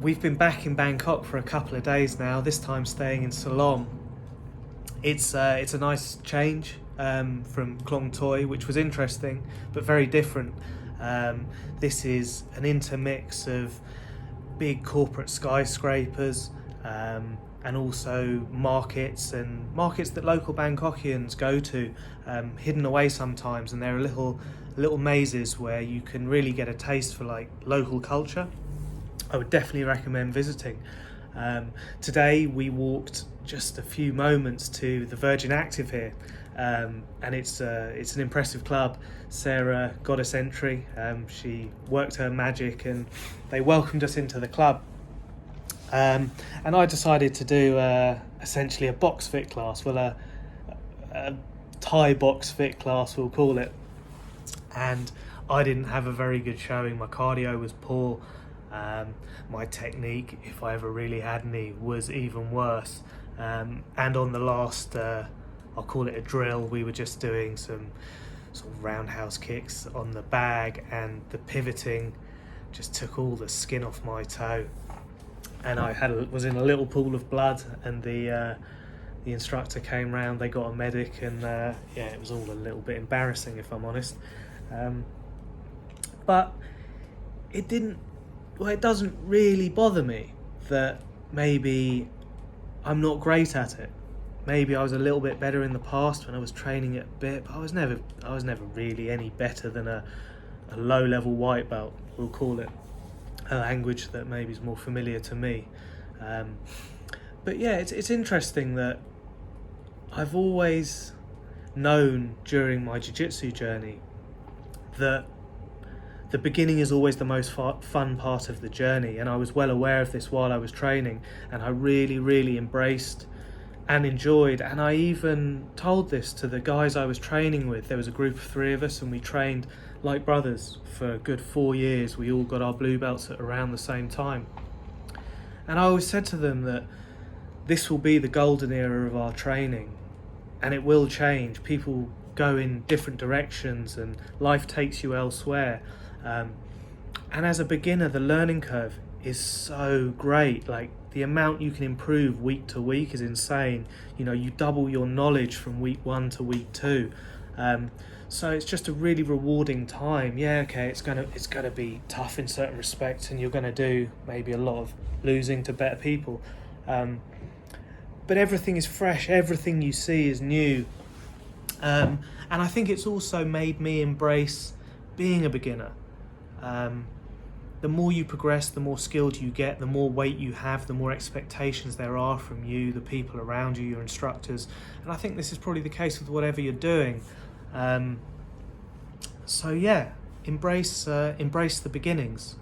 We've been back in Bangkok for a couple of days now, this time staying in Salom. It's a nice change from Klong Toi, which was interesting but very different. This is an intermix of big corporate skyscrapers and also markets that local Bangkokians go to, hidden away sometimes, and there are little mazes where you can really get a taste for like local culture. I would definitely recommend visiting. Today we walked just a few moments to the Virgin Active here, and it's an impressive club. Sarah got us entry. She worked her magic and they welcomed us into the club. And I decided to do essentially a box fit class, a Thai box fit class we'll call it. And I didn't have a very good showing. My cardio was poor. My technique, if I ever really had any, was even worse. And on the last, I'll call it a drill, we were just doing some sort of roundhouse kicks on the bag, and the pivoting just took all the skin off my toe. And I was in a little pool of blood, and the instructor came round, they got a medic, and it was all a little bit embarrassing, if I'm honest. But it doesn't really bother me that maybe I'm not great at it. Maybe I was a little bit better in the past when I was training it a bit, but I was never really any better than a low-level white belt, we'll call it, a language that maybe is more familiar to me. But yeah, it's interesting that I've always known during my jiu-jitsu journey that the beginning is always the most fun part of the journey, and I was well aware of this while I was training, and I really embraced and enjoyed, and I even told this to the guys I was training with. There was a group of 3 of us, and we trained like brothers for a good 4 years. We all got our blue belts at around the same time, and I always said to them that this will be the golden era of our training, and it will change. People go in different directions and life takes you elsewhere. And as a beginner, the learning curve is so great. Like, the amount you can improve week to week is insane. You double your knowledge from week 1 to week 2. So it's just a really rewarding time. Yeah, okay, it's gonna be tough in certain respects, and you're gonna do maybe a lot of losing to better people. But everything is fresh. Everything you see is new. And I think it's also made me embrace being a beginner. The more you progress, the more skilled you get, the more weight you have, the more expectations there are from you, the people around you, your instructors. And I think this is probably the case with whatever you're doing. So yeah, embrace the beginnings.